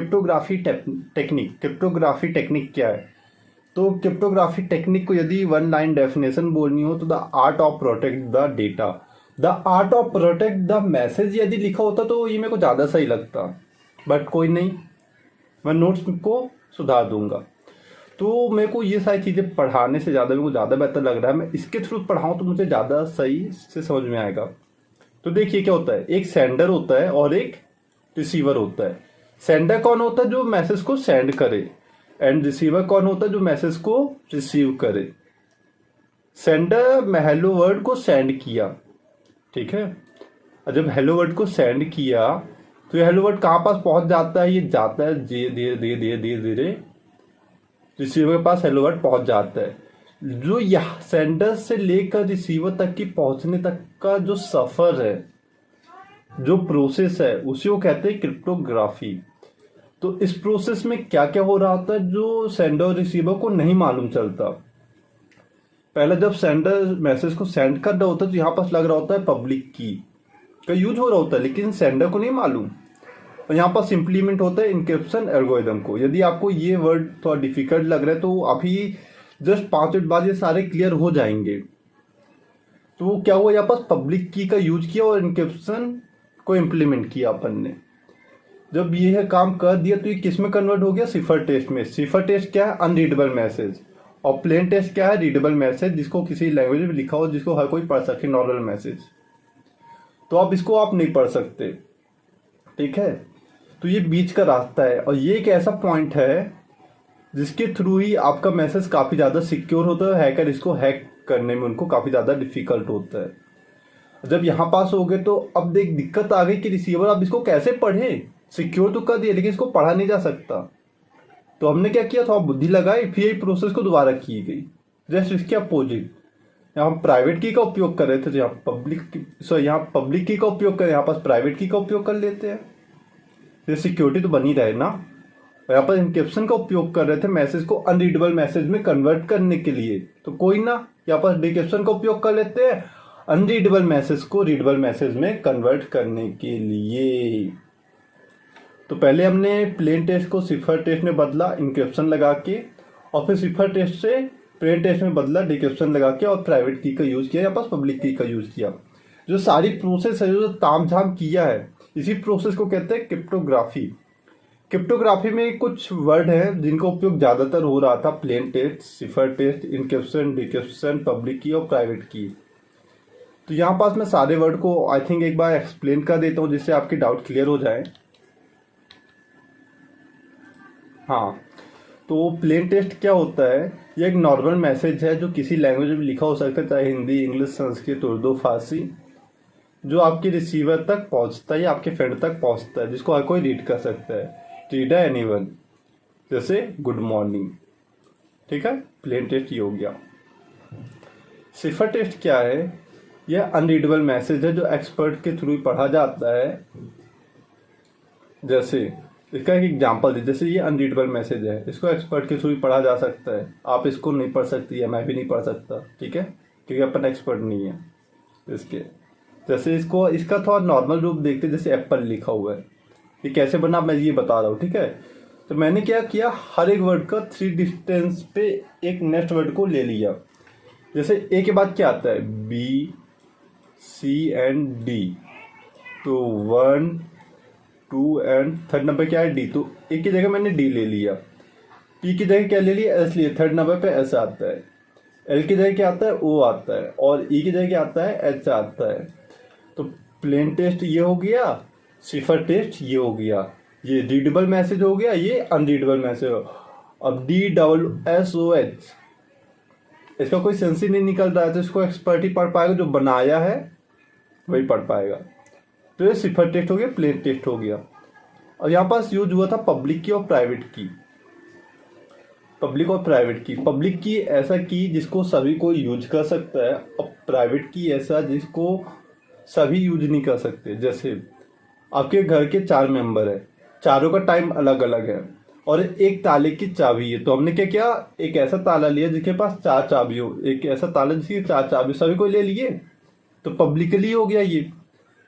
Cryptography technique. Cryptography technique क्या है? तो क्रिप्टोग्राफी टेक्निक को यदि वन लाइन डेफिनेशन बोलनी हो तो the art of protect the data, the art of protect the message यदि लिखा होता तो ये मेरे को ज़्यादा सही लगता, बट कोई नहीं, मैं नोट्स को सुधार दूंगा। तो मेरे को ये सारी चीज़ें पढ़ाने से ज़्यादा मेरे को ज़्यादा बेहतर लग रहा है मैं इसके थ्रू पढ़ाऊँ तो मुझे ज़्यादा सही से समझ में आएगा। तो देखिए क्या होता है, एक सेंडर होता है और एक रिसीवर होता है। सेंडर कौन होता है? जो मैसेज को सेंड करे, एंड रिसीवर कौन होता है? जो मैसेज को रिसीव करे। सेंडर हेलो वर्ड को सेंड किया, ठीक है। और जब हेलो वर्ड को सेंड किया तो ये हेलो वर्ड कहाँ पास पहुंच जाता है? ये जाता है धीरे धीरे धीरे धीरे धीरे धीरे रिसीवर के पास हेलो वर्ड पहुंच जाता है। जो यह सेंडर से लेकर रिसीवर तक की पहुंचने तक का जो सफर है, जो प्रोसेस है, उसी को कहते हैं क्रिप्टोग्राफी। तो इस प्रोसेस में क्या क्या हो रहा होता है जो सेंडर और रिसीवर को नहीं मालूम चलता। पहले जब सेंडर मैसेज को सेंड कर रहा होता है तो यहाँ पास लग रहा होता है पब्लिक की का यूज हो रहा होता है, लेकिन सेंडर को नहीं मालूम। और यहाँ पास इम्प्लीमेंट होता है इनक्रिप्शन एल्गोरिदम को। यदि आपको ये वर्ड थोड़ा डिफिकल्ट लग रहा है तो अभी जस्ट 5 मिनट बाद ये सारे क्लियर हो जाएंगे। तो क्या हुआ, यहाँ पास पब्लिक की का यूज किया और इनक्रिप्शन को इम्प्लीमेंट किया अपन ने। जब ये काम कर दिया तो ये किस में कन्वर्ट हो गया? सिफर टेक्स्ट में। सिफर टेक्स्ट क्या है? Unreadable message. और प्लेन टेक्स्ट क्या है? रीडेबल मैसेज, जिसको किसी लैंग्वेज में लिखा हो, जिसको हर कोई पढ़ सके, नॉर्मल मैसेज। तो अब इसको आप नहीं पढ़ सकते, ठीक है। तो ये बीच का रास्ता है और ये एक ऐसा पॉइंट है जिसके थ्रू ही आपका मैसेज काफ़ी ज़्यादा सिक्योर होता है। हैकर इसको हैक करने में उनको काफ़ी ज़्यादा डिफिकल्ट होता है। जब यहाँ पास हो गए तो अब देख दिक्कत आ गई कि रिसीवर अब इसको कैसे पढ़े। सिक्योर तो कर दिया लेकिन इसको पढ़ा नहीं जा सकता। तो हमने क्या किया, थोड़ा बुद्धि लगाई, फिर ये प्रोसेस को दोबारा की गई। जस्ट इसके अपोजिट, यहाँ हम प्राइवेट की का उपयोग कर रहे थे तो यहाँ पब्लिक की का उपयोग करें, यहाँ पास प्राइवेट की का उपयोग कर लेते हैं। ये सिक्योरिटी तो बनी रहे ना। और यहाँ पर इनक्रिप्शन का उपयोग कर रहे थे मैसेज को अनरीडेबल मैसेज में कन्वर्ट करने के लिए, तो कोई ना, यहाँ पर डिक्रिप्शन का उपयोग कर लेते हैं अनरीडेबल मैसेज को रीडेबल मैसेज में कन्वर्ट करने के लिए। तो पहले हमने प्लेन टेक्स्ट को सिफर टेक्स्ट में बदला इनक्रिप्शन लगा के, और फिर सिफर टेक्स्ट से प्लेन टेक्स्ट में बदला डिक्रिप्शन लगा के, और प्राइवेट की का यूज़ किया, या पास पब्लिक की का यूज़ किया। जो सारी प्रोसेस है, जो तामझाम किया है, इसी प्रोसेस को कहते हैं क्रिप्टोग्राफी। क्रिप्टोग्राफी में कुछ वर्ड हैं जिनका उपयोग ज़्यादातर हो रहा था, प्लेन टेक्स्ट, सिफर टेक्स्ट, इनक्रिप्शन, डिक्रिप्शन, पब्लिक की और प्राइवेट की। तो यहाँ पास मैं सारे वर्ड को आई थिंक एक बार एक्सप्लेन कर देता हूँ जिससे आपके डाउट क्लियर हो जाए। हाँ, तो प्लेन टेक्स्ट क्या होता है? ये एक नॉर्मल मैसेज है जो किसी लैंग्वेज में लिखा हो सकता है, चाहे हिंदी, इंग्लिश, संस्कृत, उर्दू, फारसी, जो आपके रिसीवर तक पहुंचता है या आपके फ्रेंड तक पहुंचता है, जिसको हर कोई रीड कर सकता है। रीड है एनीवन, जैसे गुड मॉर्निंग, ठीक है। प्लेन टेक्स्ट ये हो गया। सिफर टेक्स्ट क्या है? यह अनरीडेबल मैसेज है जो एक्सपर्ट के थ्रू पढ़ा जाता है। जैसे इसका एक एग्जांपल है, जैसे ये अनरीडेबल मैसेज है, इसको एक्सपर्ट के थ्रू पढ़ा जा सकता है। आप इसको नहीं पढ़ सकती है, मैं भी नहीं पढ़ सकता, ठीक है, क्योंकि अपन एक्सपर्ट नहीं है इसके। जैसे इसको, इसका थोड़ा नॉर्मल रूप देखते हैं, जैसे एप्पल लिखा हुआ है, ये कैसे बना मैं ये बता रहा हूँ, ठीक है। तो मैंने क्या किया, हर एक वर्ड का 3 डिस्टेंस पे एक नेक्स्ट वर्ड को ले लिया। जैसे ए के बाद क्या आता है? B, C and D. तो 1, 2 एंड थर्ड नंबर क्या है? डी। तो ए की जगह मैंने डी ले लिया। पी की जगह क्या ले लिया? एस लिया, थर्ड नंबर पे एस आता है। एल की जगह क्या आता है? ओ आता है। और ई की जगह क्या आता है? एच आता है। तो प्लेन टेक्स्ट ये हो गया, सिफर टेक्स्ट ये हो गया, ये रीडेबल मैसेज हो गया, ये अनरीडेबल मैसेज हो। अब DSSOH, इसका कोई सेंस ही नहीं निकल रहा है, तो इसको एक्सपर्ट ही पढ़ पाएगा, जो बनाया है वही पढ़ पाएगा। तो ये सिफर टेक्स्ट हो गया, प्लेन टेक्स्ट हो गया। और यहाँ पास यूज हुआ था पब्लिक की और प्राइवेट की। पब्लिक और प्राइवेट की, पब्लिक की ऐसा की जिसको सभी को यूज कर सकता है, और प्राइवेट की ऐसा जिसको सभी यूज नहीं कर सकते। जैसे आपके घर के 4 मेंबर है, चारों का टाइम अलग अलग है, और एक ताले की चाबी है। तो हमने क्या किया, एक ऐसा ताला लिया जिसके पास 4 चाबी हो, एक ऐसा ताला जिसकी 4 चाबी, सभी को ले लिए, तो पब्लिकली हो गया ये।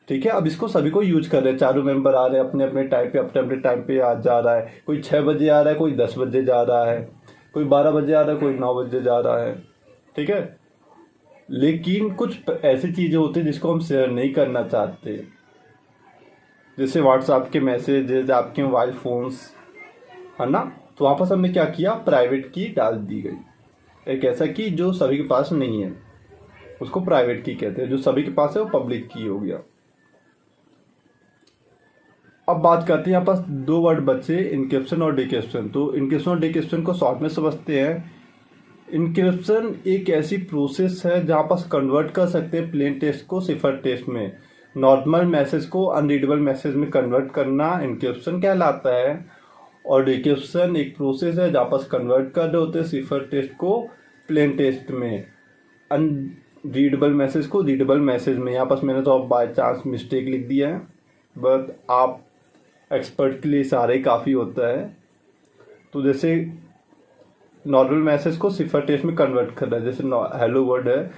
ठीक है। अब इसको सभी को यूज कर रहे हैं, चारों मेंबर आ रहे हैं अपने अपने टाइम पे आ जा रहा है। कोई 6 बजे आ रहा है, कोई 10 बजे जा रहा है, कोई 12 बजे आ रहा है, कोई 9 बजे जा रहा है। ठीक है। लेकिन कुछ ऐसी चीजें होती है जिसको हम शेयर नहीं करना चाहते, जैसे व्हाट्सएप के मैसेज, आपके मोबाइल फोन्स, है ना। तो वहां पर हमने क्या किया, प्राइवेट की डाल दी गई। एक ऐसा की जो सभी के पास नहीं है, उसको प्राइवेट की कहते हैं। जो सभी के पास है वो पब्लिक की हो गया। अब बात करते हैं यहाँ पास दो वर्ड बचे, इनक्रिप्शन और डिक्रिप्शन। तो इनक्रिप्शन और डिक्रिप्शन को शॉर्ट में समझते हैं। इनक्रिप्शन एक ऐसी प्रोसेस है जहाँ पास कन्वर्ट कर सकते हैं प्लेन टेक्स्ट को सिफर टेक्स्ट में। नॉर्मल मैसेज को अनरीडेबल मैसेज में कन्वर्ट करना इनक्रिप्शन कहलाता है। और डिक्रिप्शन एक प्रोसेस है जहाँ पास कन्वर्ट कर रहे होते हैं सिफर टेक्स्ट को प्लेन टेक्स्ट में, अनरीडेबल मैसेज को रीडेबल मैसेज में। यहाँ पास मैंने तो अब बाय चांस मिस्टेक लिख दिया है, बट आप एक्सपर्ट के लिए सारे ही काफ़ी होता है। तो जैसे नॉर्मल मैसेज को सिफर टेक्स्ट में कन्वर्ट कर रहा है, जैसे हेलो वर्ड है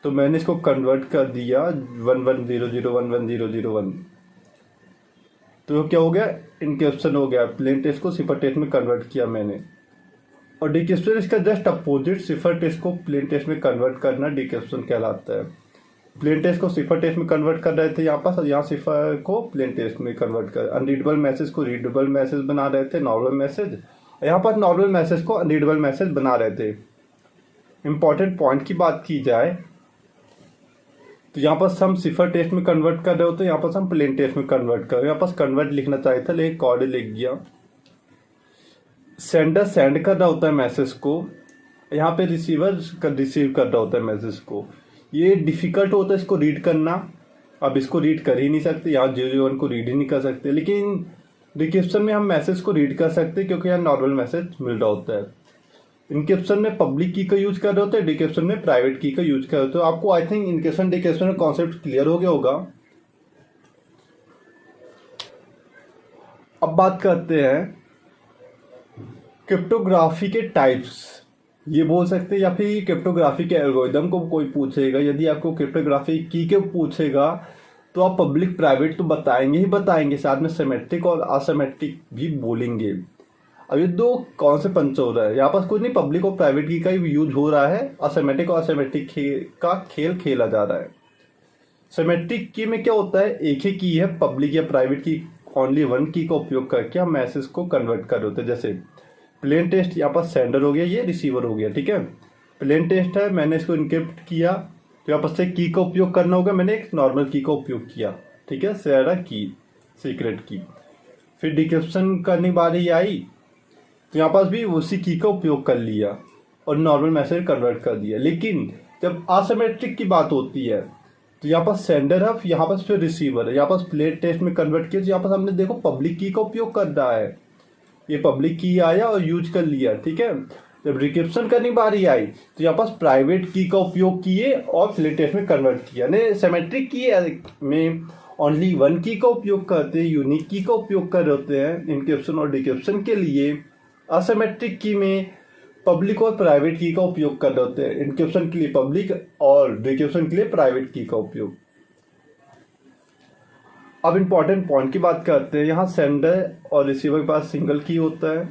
तो मैंने इसको कन्वर्ट कर दिया 1100111001, तो क्या हो गया, इनक्रिप्शन हो गया। प्लेन टेक्स्ट को सिफर टेक्स्ट में कन्वर्ट किया मैंने। और डिक्रिप्शन इसका जस्ट अपोजिट, सिफर टेक्स्ट को प्लेन टेक्स्ट में कन्वर्ट करना डिक्रिप्शन कहलाता है। प्लेन टेक्स्ट को सिफर टेक्स्ट में कन्वर्ट कर रहे थे यहाँ पास, यहाँ सिफर को प्लेन टेक्स्ट में कन्वर्ट कर, अनरीडेबल मैसेज को रीडेबल मैसेज बना रहे थे, नॉर्मल मैसेज। यहाँ पर नॉर्मल मैसेज को अनरीडेबल मैसेज बना रहे थे। इंपॉर्टेंट पॉइंट की बात की जाए तो यहाँ पर हम सिफर टेक्स्ट में कन्वर्ट कर रहे होते, यहाँ पर हम प्लेन टेक्स्ट में कन्वर्ट कर रहे। यहाँ पर कन्वर्ट लिखना चाहिए था लेकिन कॉर्ड लिख गया। सेंडर सेंड कर रहा होता है मैसेज को, यहाँ पे रिसीवर रिसीव कर रहा होता है मैसेज को। ये डिफिकल्ट होता है इसको रीड करना। अब इसको रीड कर ही नहीं सकते, यहाँ 001 को रीड ही नहीं कर सकते। लेकिन डिक्रिप्शन में हम मैसेज को रीड कर सकते क्योंकि यहाँ नॉर्मल मैसेज मिल रहा होता है। इनक्रिप्शन में पब्लिक की का यूज कर रहे होते हैं, डिक्रिप्शन में प्राइवेट की का यूज कर रहे होते हैं। आपको आई थिंक इनक्रिप्शन डिक्रिप्शन का कॉन्सेप्ट क्लियर हो गया होगा। अब बात करते हैं क्रिप्टोग्राफी के टाइप्स, ये बोल सकते हैं, या फिर क्रिप्टोग्राफी के एल्गोरिदम को कोई पूछेगा। यदि आपको क्रिप्टोग्राफी की के पूछेगा तो आप पब्लिक प्राइवेट तो बताएंगे ही बताएंगे, साथ में सिमेट्रिक और असिमेट्रिक भी बोलेंगे। अब ये दो कौन से पंच हो रहा है, यहाँ पर कुछ नहीं, पब्लिक और प्राइवेट की का ही यूज हो रहा है। असिमेट्रिक और असिमेट्रिक का खेल खेला जा रहा है। सिमेट्रिक की में क्या होता है, एक ही की है, पब्लिक या प्राइवेट की ओनली वन की का उपयोग करके हम मैसेज को कन्वर्ट कर रहे होते हैं। जैसे प्लेन टेक्स्ट यहाँ पर सेंडर हो गया, ये रिसीवर हो गया। ठीक है, प्लेन टेक्स्ट है, मैंने इसको इनक्रिप्ट किया तो यहाँ पर से की का उपयोग करना होगा, मैंने एक नॉर्मल की का उपयोग किया। ठीक है, शेयर की, सीक्रेट की। फिर डिक्रिप्शन करने बारी आई तो यहाँ पास भी उसी की का उपयोग कर लिया और नॉर्मल मैसेज कन्वर्ट कर दिया। लेकिन जब असिमेट्रिक की बात होती है तो यहाँ पर सेंडर है, यहाँ पर फिर रिसीवर है। यहाँ पर प्लेन टेक्स्ट में कन्वर्ट किया तो यहाँ पर हमने देखो पब्लिक की का उपयोग कर रहा है, ये पब्लिक की आया और यूज कर लिया। ठीक है, जब डिक्रिप्शन करने बारी आई तो यहाँ पास प्राइवेट की का उपयोग किए और प्लेन टेक्स्ट में कन्वर्ट किया। नहीं, सिमेट्रिक की में ओनली वन की का उपयोग करते हैं, यूनिक की का उपयोग कर रहे होते हैं इनक्रिप्शन और डिक्रिप्शन के लिए। असिमेट्रिक की में पब्लिक और प्राइवेट की का उपयोग कर रहे होते हैं, इनक्रिप्शन के लिए पब्लिक और डिक्रिप्शन के लिए प्राइवेट की का उपयोग। अब इंपॉर्टेंट पॉइंट की बात करते हैं। यहाँ सेंडर और रिसीवर के पास सिंगल की होता है,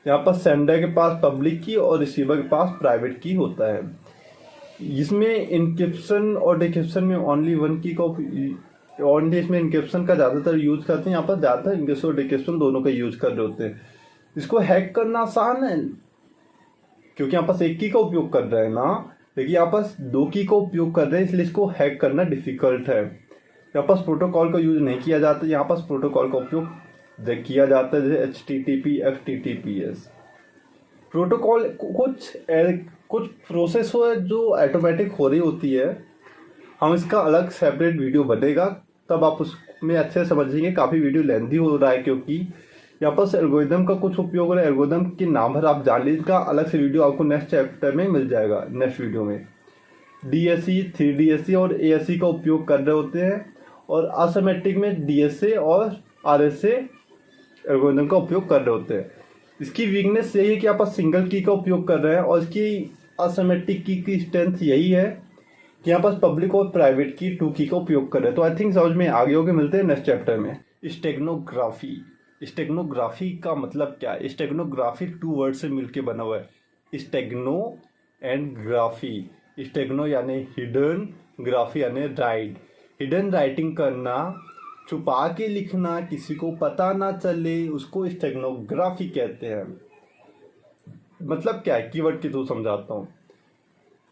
यहाँ पर सेंडर के पास पब्लिक की और रिसीवर के पास प्राइवेट की होता है। इसमें इनक्रिप्शन और डिक्रिप्शन में ओनली वन की का, ओनली इसमें इनक्रिप्शन का ज़्यादातर यूज करते हैं। यहाँ पर ज़्यादातर इनक्रिप्शन और डिक्रिप्शन दोनों का यूज कर रहे होते हैं। इसको हैक करना आसान है क्योंकि यहाँ पास एक की का उपयोग कर रहे हैं ना, लेकिन यहाँ पास दो की का उपयोग कर रहे हैं, इसलिए इसको हैक करना डिफिकल्ट है। यहाँ पास प्रोटोकॉल का यूज नहीं किया जाता, यहाँ पास प्रोटोकॉल का उपयोग किया जाता है, जैसे HTTP FTTPS प्रोटोकॉल। कुछ प्रोसेस हो है जो ऑटोमेटिक हो रही होती है, हम इसका अलग सेपरेट वीडियो बनेगा, तब आप उसमें अच्छे से समझेंगे। काफ़ी वीडियो लेंथी हो रहा है क्योंकि यहाँ पर एल्गोरिदम का कुछ उपयोग हो रहा है। एल्गोरिदम के नाम भर आप जान लीजिए, इसका अलग से वीडियो आपको नेक्स्ट चैप्टर में मिल जाएगा, नेक्स्ट वीडियो में। DSE 3DSE और ASE का उपयोग कर रहे होते हैं, और असिमेट्रिक में DSA और RSA एल्गोरिदम का उपयोग कर रहे होते हैं। इसकी वीकनेस यही है कि आप सिंगल की का उपयोग कर रहे हैं, और इसकी असिमेट्रिक की स्ट्रेंथ यही है कि यहाँ पास पब्लिक और प्राइवेट की टू की का उपयोग कर रहे हैं। तो आई थिंक समझ में आगे होके मिलते हैं नेक्स्ट चैप्टर में। स्टेगनोग्राफी, स्टेगनोग्राफी का मतलब क्या है? स्टेगनोग्राफी टू वर्ड से मिलके बना हुआ है, स्टेगनो एंड ग्राफी। स्टेगनो यानी हिडन, ग्राफी यानी राइट। हिडन राइटिंग करना, छुपा के लिखना, किसी को पता ना चले, उसको स्टेगनोग्राफी कहते हैं। मतलब क्या है, कीवर्ड के थ्रू समझाता हूँ।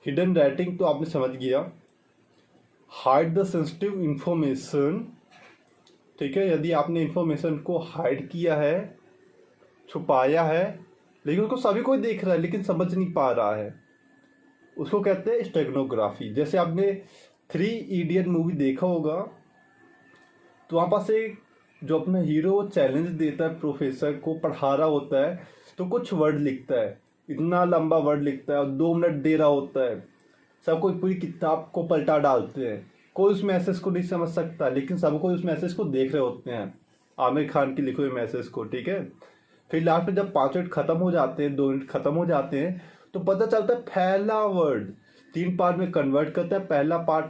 हिडन राइटिंग तो आपने समझ गया, हाइड द सेंसिटिव इंफॉर्मेशन, ठीक है। यदि आपने इंफॉर्मेशन को हाइड किया है, छुपाया है, लेकिन उसको सभी कोई देख रहा है लेकिन समझ नहीं पा रहा है, उसको कहते हैं स्टेगनोग्राफी। जैसे आपने 3 इडियट मूवी देखा होगा, तो वहाँ पास एक जो अपना हीरो चैलेंज देता है, प्रोफेसर को पढ़ा रहा होता है, तो कुछ वर्ड लिखता है, इतना लंबा वर्ड लिखता है और 2 मिनट दे रहा होता है। सब कोई पूरी किताब को पलटा डालते हैं, कोई उस मैसेज को नहीं समझ सकता, लेकिन सब कोई उस मैसेज को देख रहे होते हैं, आमिर खान के लिखे हुए मैसेज को, ठीक है। फिर लास्ट में जब 5 मिनट खत्म हो जाते हैं, 2 मिनट खत्म हो जाते हैं, तो पता चलता है पहला वर्ड 3 पार्ट में कन्वर्ट करता है। पहला पार्ट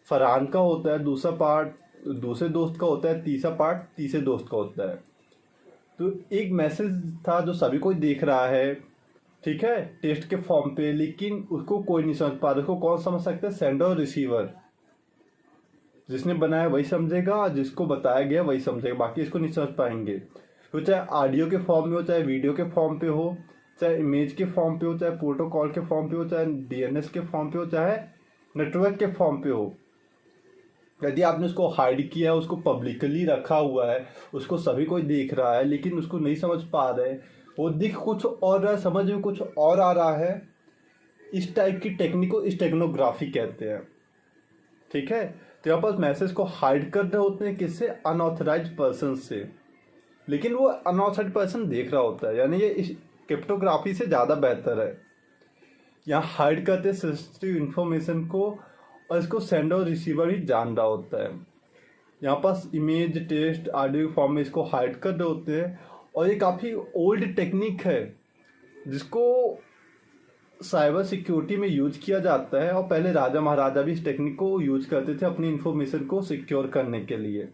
फरहान का होता है, दूसरा पार्ट दूसरे दोस्त का होता है, तीसरा पार्ट तीसरे दोस्त का होता है। तो एक मैसेज था जो सभी कोई देख रहा है, ठीक है, टेस्ट के फॉर्म पे, लेकिन उसको कोई नहीं समझ पा रहा। उसको कौन समझ सकता है? सेंडर और रिसीवर। जिसने बनाया वही समझेगा, जिसको बताया गया वही समझेगा, बाकी इसको नहीं समझ पाएंगे। तो चाहे ऑडियो के फॉर्म में हो, चाहे वीडियो के फॉर्म पे हो, चाहे इमेज के फॉर्म पे हो, चाहे प्रोटोकॉल के फॉर्म पे हो, चाहे डीएनएस के फॉर्म पे हो, चाहे नेटवर्क के फॉर्म पे हो। यदि आपने उसको हाइड किया है, उसको पब्लिकली रखा हुआ है, उसको सभी कोई देख रहा है, लेकिन उसको नहीं समझ पा रहे, वो दिख कुछ और रहा है, समझ में कुछ और आ रहा है, इस टाइप की टेक्निक को स्टेगनोग्राफी कहते हैं, ठीक है। तो यहाँ पर मैसेज को हाइड कर रहे होते हैं, किससे? अनऑथराइज्ड पर्सन से, लेकिन वो अनऑथराइज्ड पर्सन देख रहा होता है, यानी ये क्रिप्टोग्राफी से ज़्यादा बेहतर है। यहाँ हाइड करते सेंसिटिव इंफॉर्मेशन को, और इसको सेंडर और रिसीवर ही जान रहा होता है। यहाँ पास इमेज, टेक्स्ट, ऑडियो फॉर्म में इसको हाइड कर रहे होते हैं, और ये काफ़ी ओल्ड टेक्निक है जिसको साइबर सिक्योरिटी में यूज किया जाता है, और पहले राजा महाराजा भी इस टेक्निक को यूज करते थे अपनी इंफॉर्मेशन को सिक्योर करने के लिए।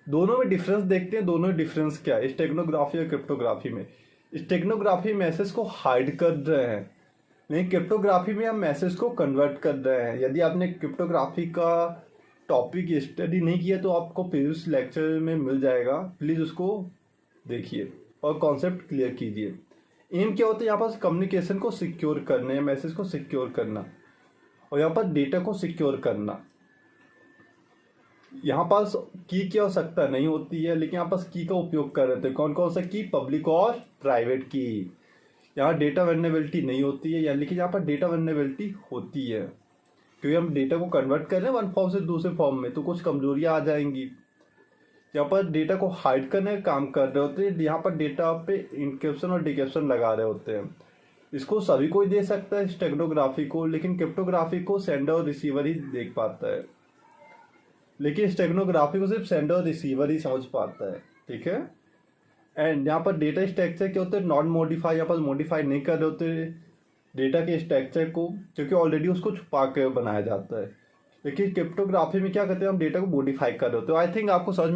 दोनों में डिफरेंस देखते हैं, दोनों में डिफरेंस क्या है स्टेगनोग्राफी और क्रिप्टोग्राफी में। स्टेगनोग्राफी मैसेज को हाइड कर रहे हैं, लेकिन क्रिप्टोग्राफी में हम मैसेज को कन्वर्ट कर रहे हैं। यदि आपने क्रिप्टोग्राफी का टॉपिक स्टडी नहीं किया तो आपको प्रीवियस लेक्चर में मिल जाएगा, प्लीज़ उसको देखिए और कॉन्सेप्ट क्लियर कीजिए। एम क्या होता है? यहाँ पर कम्युनिकेशन को सिक्योर करना, मैसेज को सिक्योर करना, और यहाँ पर डेटा को सिक्योर करना। यहाँ पास की क्या हो सकता नहीं होती है, लेकिन यहाँ पास की का उपयोग कर रहे थे। कौन कौन सा की? पब्लिक और प्राइवेट की। यहाँ डेटा वल्नरेबिलिटी नहीं होती है, लेकिन यहाँ पर डेटा वल्नरेबिलिटी होती है, क्योंकि हम डेटा को कन्वर्ट कर रहे हैं वन फॉर्म से दूसरे फॉर्म में, तो कुछ कमजोरियाँ आ जाएंगी। यहाँ पर डेटा को हाइड करने का काम कर रहे होते हैं, यहाँ पर डेटा पे इनक्रिप्शन और डिक्रिप्शन लगा रहे होते हैं। इसको सभी कोई दे सकता है स्टेगनोग्राफी को, लेकिन क्रिप्टोग्राफी को सेंडर और रिसीवर ही देख पाता है, लेकिन स्टेगनोग्राफी को सिर्फ सेंडर और रिसीवर ही समझ पाता है, ठीक है। एंड यहाँ पर डेटा स्ट्रक्चर क्या होता है? नॉन मॉडिफाई, यहाँ पर मॉडिफाई नहीं कर रहे होते डेटा के स्ट्रक्चर को, क्योंकि ऑलरेडी उसको छुपा के बनाया जाता है। लेकिन क्रिप्टोग्राफी में क्या करते हैं? हम डेटा को मॉडिफाई कर रहे होते हैं। आई थिंक आपको समझ